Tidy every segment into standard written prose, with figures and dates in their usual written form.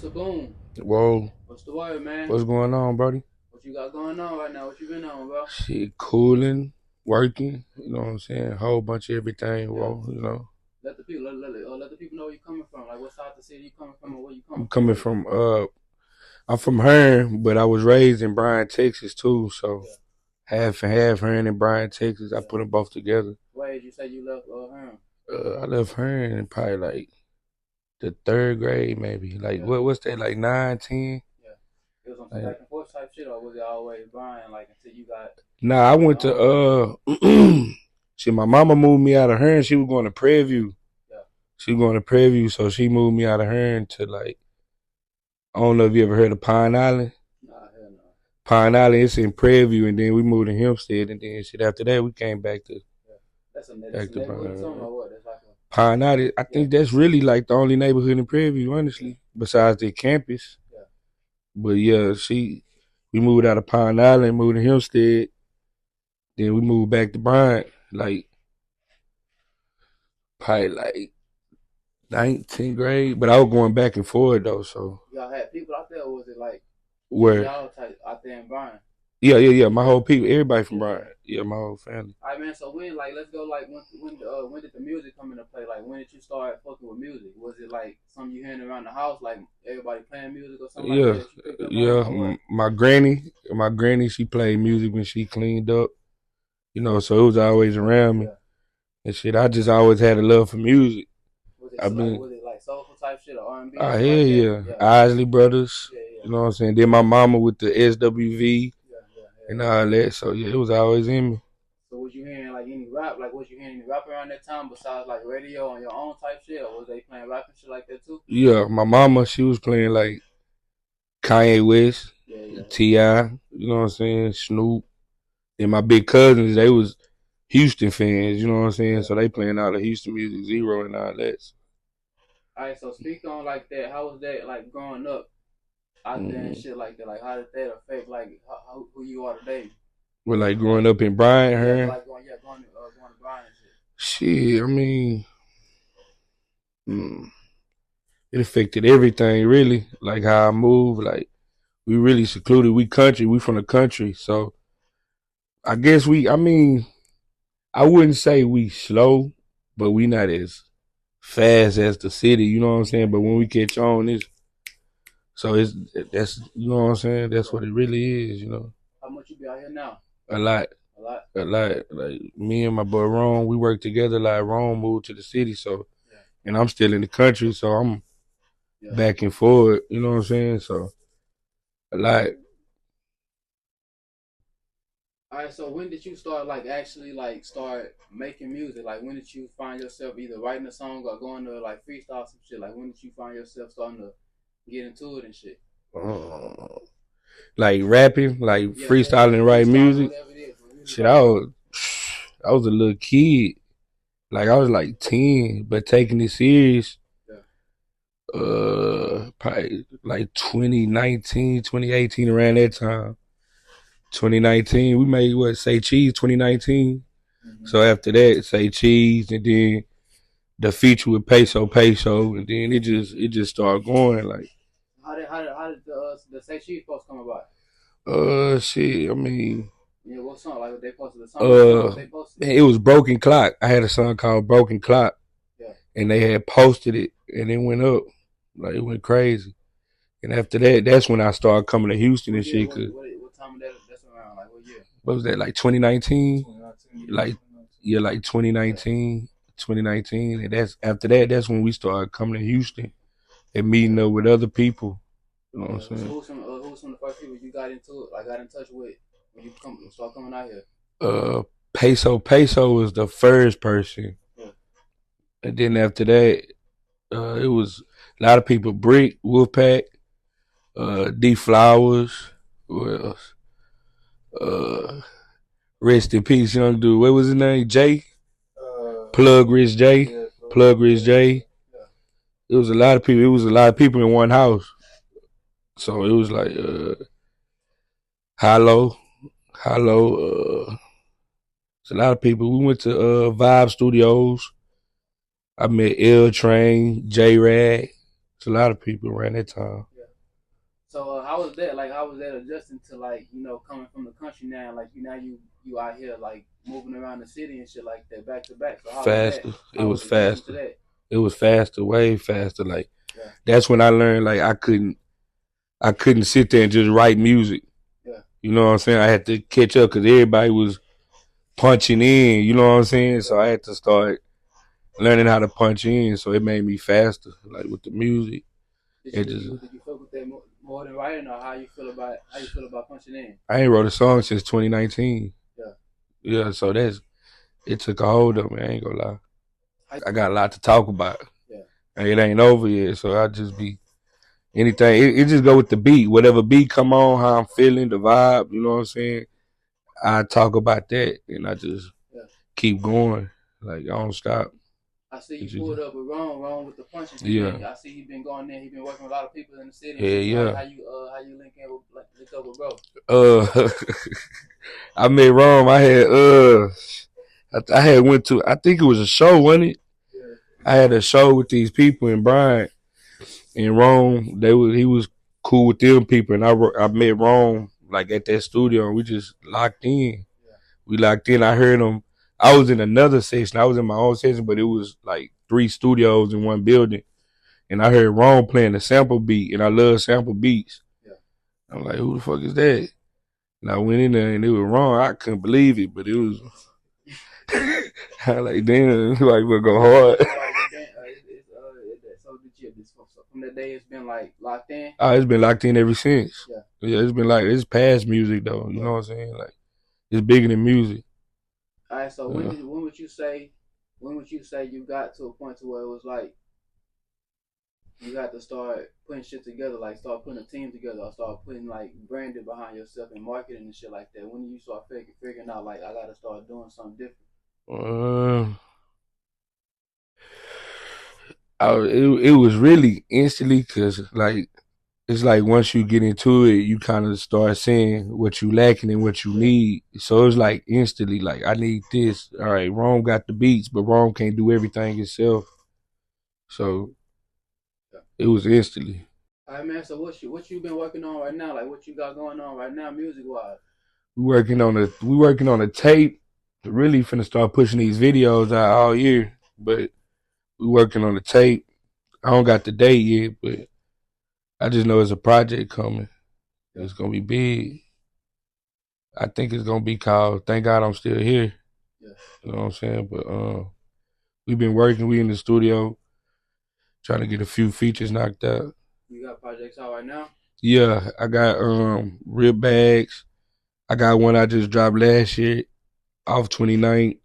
Osa Boone. Whoa, What's the word, man? what's going on, Brody? What you got going on right now? What you been on, bro? Shit, cooling, working, you know what I'm saying? Whole bunch of everything, Yeah. whoa, you know. Let the people let the people know where you coming from. Like what side of the city you coming from or where you I'm coming from coming with it. from, I'm from Hearn, but I was raised in Bryan, Texas too, so Yeah. half and half Hearn and Bryan, Texas. I Yeah. put them both together. Where did you say you left Hearn? I left Hearn in probably like the third grade, maybe. Like, Yeah. what's that, like 9, 10? Yeah. It was on some Like, back and forth type shit or was it always Brian like until you got nah, I went your own place? to, see, my mama moved me out of Hearn. She was going to Prairie View. Yeah. She was going to Prairie View, so she moved me out of Hearn to like, I don't know if you ever heard of Pine Island. Nah, hell no. Pine Island, it's in Prairie View, and then we moved to Hempstead, and then shit after that we came Yeah. That's a neighborhood or something Pine. or what? That's like a Pine Island. I yeah, think that's really like the only neighborhood in Prairie View, honestly, besides the campus. yeah. But yeah, we moved out of Pine Island, moved to Hempstead, then we moved back to Bryant, like probably like 19th grade. But I was going back and forth though, so Y'all had people out there or was it like just where y'all type out there in Brian? yeah, my Yeah. whole people, everybody from Yeah, yeah. Bryant, yeah, my whole family. All right, man. So when, like, let's go. Like, when did the music come into play? Like, when did you start fucking with music? Was it like something you hearing around the house, like everybody playing music or something like that Yeah, that you picked up on, yeah. or what? My granny, she played music when she cleaned up, so it was always around me Yeah. and shit. I just always had a love for music. I've been, Was it like soulful type shit or R&B or ah, something hell like that? yeah, Yeah. Isley Brothers, Yeah. Yeah. you know what I'm saying? Then my mama with the SWV Yeah. Yeah. and Hell yeah. all that, so yeah, it was always in me. So was you hearing like any rap? Like, was you hearing any rap around that time besides like radio on your own type shit, or was they playing rap and shit like that too? Yeah, my mama, she was playing like Kanye West, Yeah. Yeah. T.I., you know what I'm saying? Snoop. And my big cousins, they was Houston fans, you know what I'm saying? Yeah. So they playing all the Houston music, Zero and all that. All right. So speak on like that. How was that like growing up out there and Mm. shit like that? Like, how did that affect like who you are today? But like growing up in Bryan, Yeah, her like going to Brian and shit. shit, I mean, mm, it affected everything really. Like how I move, like we really secluded. We from the country, so I guess I mean, I wouldn't say we slow, but we not as fast as the city. You know what I'm saying? But when we catch on, that's you know what I'm saying. That's Yeah. what it really is. How much you be out here now? A lot. A lot. A lot. Like me and my boy Ron, we work together. Like Ron moved to the city, so Yeah. and I'm still in the country, so I'm Yeah. back and forth. You know what I'm saying? So a lot. All right. So when did you start like actually like start making music? Like when did you find yourself either writing a song or going to like freestyle some shit? Like when did you find yourself starting to get into it and shit? Uh, like rapping, like Yeah. Yeah. freestyling, and writing Freestyling, music. whatever it is. Really Shit, I writing. was, I was a little kid. Like I was like 10, but taking it serious. Yeah. Probably like 2019, 2018, around that time. 2019, we made what, Say Cheese 2019. Mm-hmm. So after that, Say Cheese, and then the feature with Peso, and then it just started going like. How did the Say Cheese post come about? Shit. I mean, Yeah, what song? Like they posted the song. What song they posted? it was Broken Clock. I had a song called Broken Clock, Yeah. and they had posted it, and it went up, like it went crazy. And after that, that's when I started coming to Houston and shit. Cause What time of that's around? Like what year? what was that, like 2019? 2019. Like yeah, like 2019, and that's after that. That's when we started coming to Houston and meeting up with other people. You know what I'm So saying? who's some of the first people you got into it? Like got in touch with when you start coming out here? Peso was the first person, Yeah. and then after that, it was a lot of people. Brick, Wolfpack, D Flowers, who else? Uh, Rest in peace, young dude. What was his name? Jay. Plug Rich J. Yeah, Plug Rich J. yeah. It was a lot of people. It was a lot of people in one house. So it was like Hollow, it's a lot of people. We went to Vibe Studios. I met L Train, J Rag. It's a lot of people around that time. Yeah. So how was that? Like, how was that adjusting to, like, you know, coming from the country now? Like, you out here like moving around the city and shit like that, back to back. So how was that? Faster. It How was was adjusting to faster. that? It was faster, way faster. Like Yeah, that's when I learned like I couldn't sit there and just write music. yeah. You know what I'm saying? I had to catch up because everybody was punching in. You know what I'm saying? So I had to start learning how to punch in. So it made me faster, like with the music. Did you It did just you did you fuck with that more than writing, or how you feel about punching in? I ain't wrote a song since 2019. Yeah. Yeah, so it took a hold of me. I ain't gonna lie. How, I got a lot to talk about. yeah. And it ain't over yet, so I just be anything. It just go with the beat. Whatever beat come on, how I'm feeling, the vibe. You know what I'm saying? I talk about that, and I just Yeah. keep going. Like I don't stop. I see you pulled up with Ron with the punches. Yeah. I see he been going there. He been working with a lot of people in the city. Yeah, yeah. How you link up with bro? I met Rome. I had went to. I think it was a show, wasn't it? Yeah. I had a show with these people in Bryant, in Rome. He was cool with them people, and I met Rome like at that studio, and we just locked in. Yeah. We locked in. I heard him. I was in another section. I was in my own section, but it was like 3 studios in one building. And I heard Rome playing the sample beat, and I love sample beats. Yeah. I'm like, who the fuck is that? And I went in there, and it was wrong. I couldn't believe it, but it was. I like, damn, like we'll go hard. So from that day, it's been like locked in. Oh, it's been locked in ever since. Yeah. Yeah, it's been like it's past music though. You know what I'm saying? Like it's bigger than music. All right. So when would you say you got to a point to where it was like you got to start putting shit together, like start putting a team together, or start putting like branding behind yourself and marketing and shit like that? When do you start figuring out like I gotta start doing something different? It was really instantly because like it's like once you get into it, you kind of start seeing what you lacking and what you need. So it's like instantly like I need this. All right, Rome got the beats, but Rome can't do everything himself. So it was instantly. All right, man. So what you been working on right now? Like what you got going on right now, music wise? We working on a tape. Really finna start pushing these videos out all year, but we working on the tape. I don't got the date yet, but I just know it's a project coming. It's gonna be big. I think it's gonna be called "Thank God I'm Still Here." Yeah. You know what I'm saying? But we've been working. We in the studio trying to get a few features knocked out. You got projects out right now? Yeah, I got Rib Bags. I got one I just dropped last year, off 29th,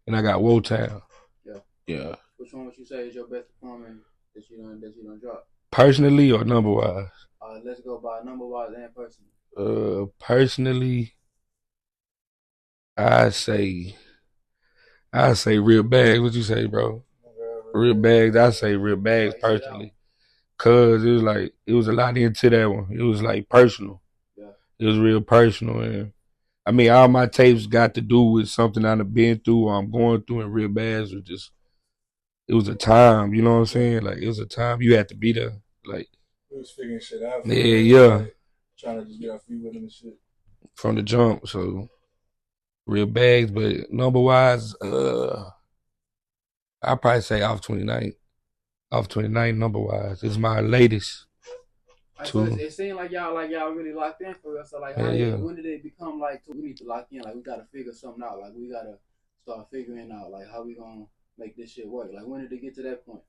and I got Wotown. Yeah. Yeah. Which one would you say is your best performance that you don't drop? Personally or number wise? Let's go by number wise and personally. Personally, I say Real Bags. What you say, bro? Real Bags. I say Real Bags personally, cause it was a lot into that one. It was like personal. Yeah. It was real personal, and I mean all my tapes got to do with something I've been through or I'm going through. And Real Bags was just, it was a time. You know what I'm saying? Like it was a time you had to be there. Like we was figuring shit out. Yeah. Like, trying to just get our feet with them and shit from the jump. So Real Bags, but number wise, I'd probably say off 29th. Off 29th number wise. It's my latest. So it seemed like y'all really locked in for real. So like when did it become like we need to lock in? Like we gotta figure something out. Like we gotta start figuring out like how we gonna make this shit work. Like when did it get to that point?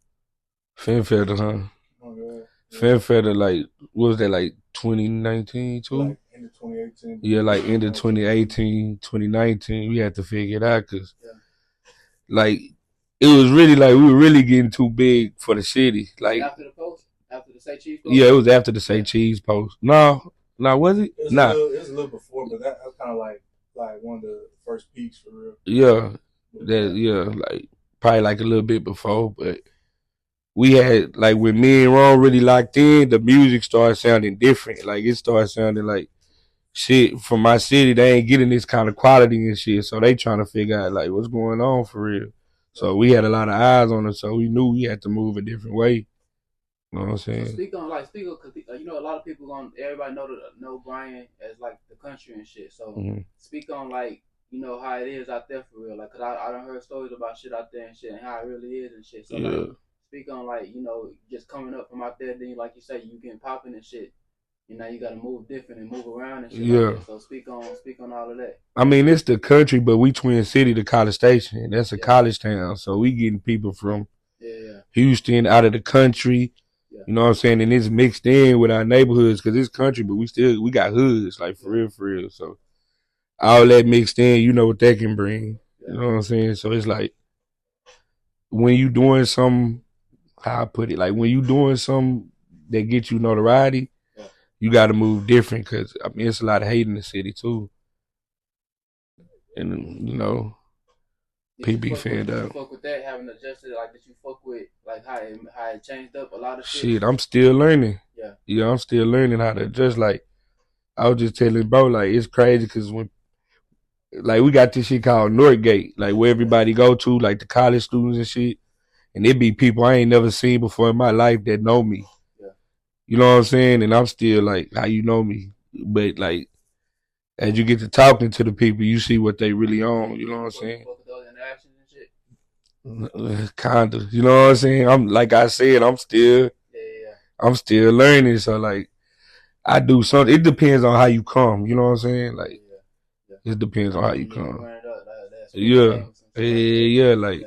Finfeather, huh? Oh, yeah. Finfeather, like what was that, like 2019 too? Like end of 2018. Yeah, like end of 2018, 2019. We had to figure it out because like it was really like we were really getting too big for the city. Like after the post? After the Say Cheese post? Yeah, it was after the Say Cheese post. No, was it? It was a little before, but that was kind of like one of the first peaks for real. Yeah, like probably like a little bit before, but we had like when me and Ron really locked in, the music started sounding different. Like it started sounding like shit from my city. They ain't getting this kind of quality and shit, so they trying to figure out like what's going on for real. So we had a lot of eyes on us, so we knew we had to move a different way. You know what I'm So saying? speak on cause you know a lot of people everybody know Brian as like the country and shit. So speak on like you know how it is out there for real. Like, cause I done heard stories about shit out there and shit and how it really is and shit. So like speak on like you know just coming up from out there. Then like you say you getting popping and shit. You know you got to move different and move around and shit like that. So speak on all of that. I mean, it's the country, but we Twin City, the College Station. That's a college town, so we getting people from Houston, out of the country. You know what I'm saying? And it's mixed in with our neighborhoods because it's country, but we got hoods, like for real. So all that mixed in, you know what that can bring. You know what I'm saying? So it's like when you doing something, how I put it, like when you doing something that gets you notoriety, you got to move different because I mean it's a lot of hate in the city too, and you know. People fanned out. Did you fuck with that, having adjusted? Like, did you fuck with like how it changed up a lot of shit? Shit, I'm still learning. Yeah, I'm still learning how to adjust. Like, I was just telling bro, like it's crazy because when, like, we got this shit called Northgate, like where everybody go to, like the college students and shit, and it be people I ain't never seen before in my life that know me. You know what I'm saying? And I'm still like, how you know me? But like, as you get to talking to the people, you see what they really on. You know what I'm saying? Kinda, you know what I'm saying? I'm like I said, I'm still learning. So like, I do something. It depends on how you come. You know what I'm saying? Like, it depends on how you come. Like,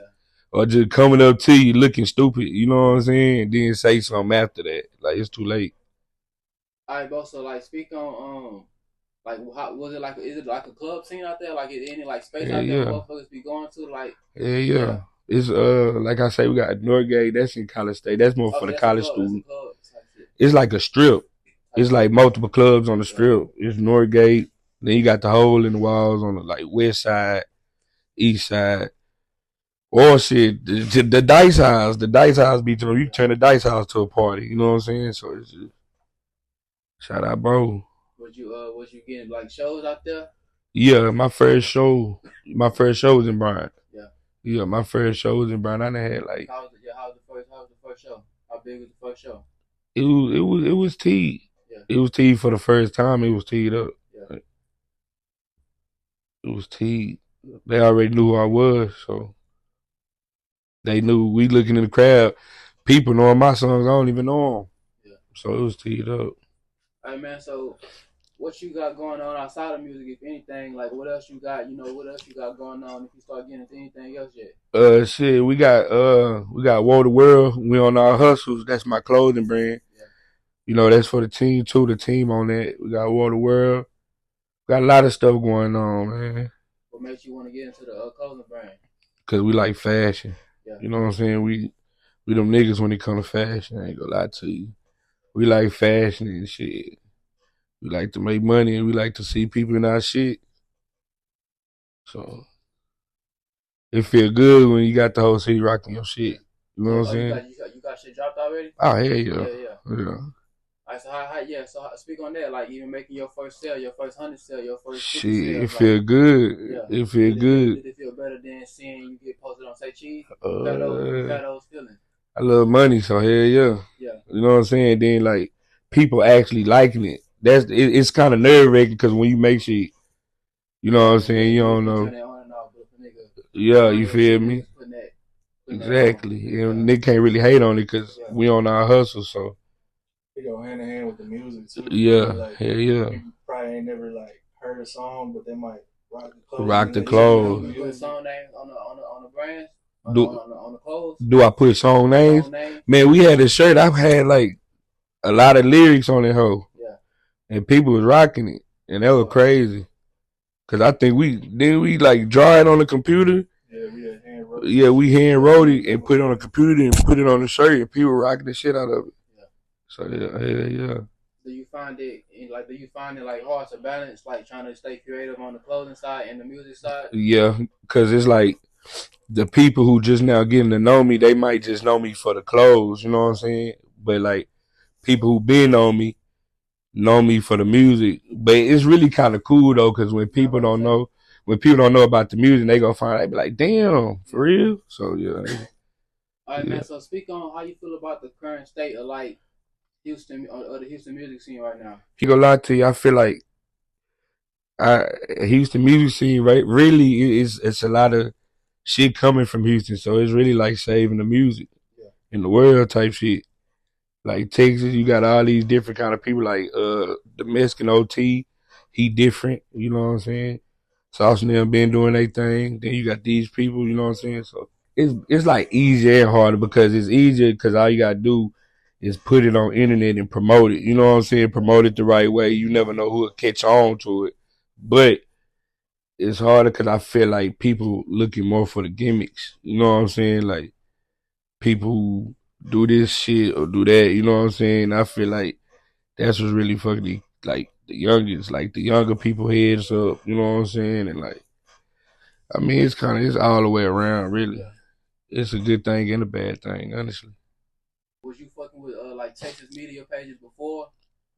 or just coming up to you looking stupid. You know what I'm saying? And then say something after that. Like, it's too late. All right, bro. So like, speak on like how was it like? Is it like a club scene out there? Like, is any like space out there motherfuckers be going to? Like, It's like I say, we got Northgate. That's in College State. That's more for the college students. It's like a strip. It's like multiple clubs on the strip. It's Northgate. Then you got the hole in the walls on the like west side, east side. Or shit, the Dice House. The Dice House be you turn the Dice House to a party. You know what I'm saying? So it's just, shout out, bro. Was you getting like shows out there? Yeah, my first show was in Bryan. Yeah, my first show was in Bryan. I done had like. How was the first show? How big was the first show? It was teed. It was teed for the first time. It was teed up. It was teed. They already knew who I was, so they knew. We looking in the crowd. People knowing my songs, I don't even know them. So it was teed up. Hey man, so what you got going on outside of music, if anything? Like, what else you got? You know, what else you got going on? If you start getting into anything else yet? Shit, we got War the World. We on our hustles. That's my clothing brand. You know, that's for the team too. The team on that. We got War the World. Got a lot of stuff going on, man. What makes you want to get into the clothing brand? Cause we like fashion. You know what I'm saying? We them niggas when it comes to fashion. I ain't gonna lie to you. We like fashion and shit. We like to make money and we like to see people in our shit. So it feel good when you got the whole city rocking your shit. You know what I'm saying? You got shit dropped already? Oh yeah. All right, so speak on that. Like even making your first sale, your first 100 sale, your first 50 shit. sale, It feel good. It feel good. Did it feel better than seeing you get posted on Say Cheese? Got those feelings. I love money, so hell yeah. You know what I'm saying? Then like people actually liking it. It's kind of nerve wracking because when you make shit, you know what I'm saying? You don't know. Yeah, you feel me? Exactly. And they can't really hate on it because we on our hustle, so. It go hand in hand with the music too. Yeah, like, people probably ain't never like heard a song, but they might rock the clothes. Rock the clothes. You put song names on the brands? On the clothes? Do I put song names? Man, we had a shirt. I've had like a lot of lyrics on it, hoe. And people was rocking it, and that was crazy. Cause I think we like draw it on the computer. We hand wrote it and put it on the computer and put it on the shirt, and people rocking the shit out of it. So yeah. Do you find it like hard to balance, like trying to stay creative on the clothing side and the music side? Yeah, cause it's like the people who just now getting to know me, they might just know me for the clothes, you know what I'm saying? But like people who been on me know me for the music. But it's really kind of cool though, cause when people don't know about the music, they gonna find out, they be like, damn, for real? So yeah. All right, man. So speak on how you feel about the current state of like Houston or the Houston music scene right now. He gonna lie to you. I feel like Houston music scene, right? Really, it's a lot of shit coming from Houston, so it's really like saving the music in the world type shit. Like Texas, you got all these different kind of people. Like the Mexican OT, he different. You know what I'm saying? Sauce and them been doing their thing. Then you got these people. You know what I'm saying? So it's like easier and harder because it's easier because all you gotta do is put it on internet and promote it. You know what I'm saying? Promote it the right way. You never know who'll catch on to it, but it's harder because I feel like people looking more for the gimmicks. You know what I'm saying? Like people who do this shit or do that. You know what I'm saying? I feel like that's what's really fucking like the youngest, like the younger people heads up. You know what I'm saying? And like, I mean, it's all the way around. Really, it's a good thing and a bad thing, honestly. Was you fucking with like Texas media pages before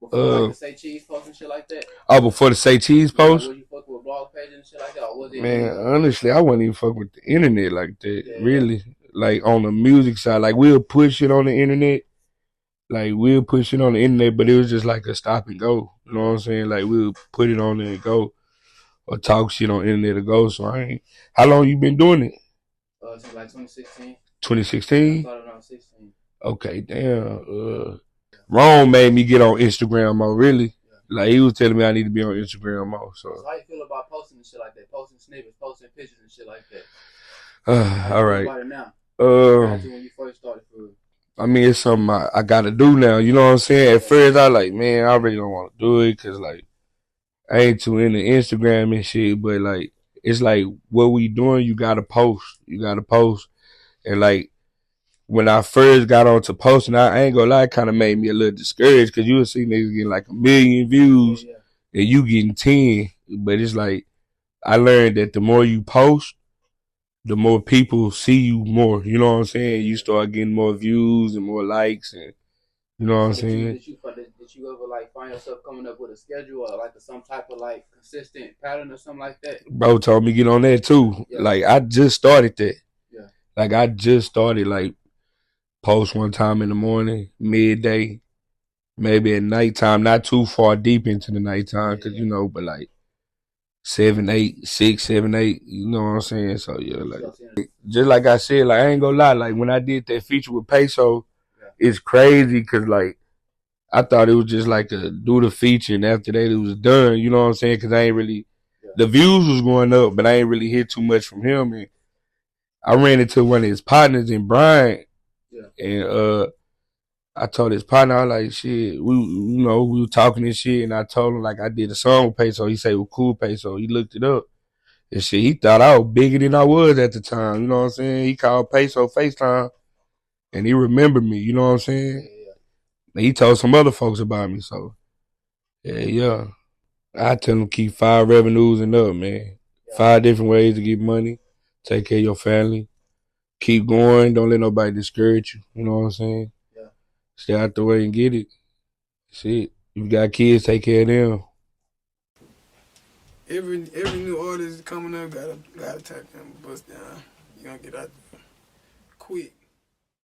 like the Say Cheese post and shit like that? Oh, before the Say Cheese post? Like, was you fucking with blog pages and shit like that? Or was it Man, honestly, I wasn't even fucking with the internet like that. Really, like on the music side, like we'll push it on the internet. Like we'll push it on the internet, but it was just like a stop and go. You know what I'm saying? Like we'll put it on there and go, or talk shit on the internet and go. So I ain't. How long you been doing it? Since like 2016. 2016. I started around 16. Okay, damn. Rome made me get on Instagram more. Really, like he was telling me I need to be on Instagram more. So how you feel about posting and shit like that? Posting snippets, posting pictures and shit like that. All right. About it now. When you first started for real. I mean, it's something I gotta do now. You know what I'm saying? At first, I like, man, I really don't want to do it because like I ain't too into Instagram and shit. But like, it's like what we doing. You gotta post. You gotta post. And like when I first got onto posting, I ain't gonna lie, it kind of made me a little discouraged because you would see niggas getting like 1 million views and you getting 10. But it's like I learned that the more you post, the more people see you more. You know what I'm saying? You start getting more views and more likes, and you know what I'm saying? Did you ever like find yourself coming up with a schedule or like some type of like consistent pattern or something like that? Bro told me get on that too. Yeah. Like I just started that. Yeah. Like I just started like post one time in the morning, midday, maybe at nighttime, not too far deep into the nighttime, because you know, but like 7, 8, 6, 7, 8, you know what I'm saying? So yeah, like just like I said, like I ain't gonna lie, like when I did that feature with Peso, it's crazy because like I thought it was just like a do the feature and after that it was done, you know what I'm saying? Because I ain't really the views was going up, but I ain't really hear too much from him. And I ran into one of his partners in Bryant, and I told his partner, I was like, shit, we were talking and shit, and I told him like I did a song with Peso. He said, well, cool, Peso. He looked it up. And shit, he thought I was bigger than I was at the time. You know what I'm saying? He called Peso FaceTime, and he remembered me. You know what I'm saying? And he told some other folks about me. So, yeah. I tell them keep 5 revenues and up, man. 5 different ways to get money. Take care of your family. Keep going. Don't let nobody discourage you. You know what I'm saying? Stay out the way and get it. Shit. If you got kids, take care of them. Every new artist coming up gotta tap in Busttdown. You gonna get out there quick.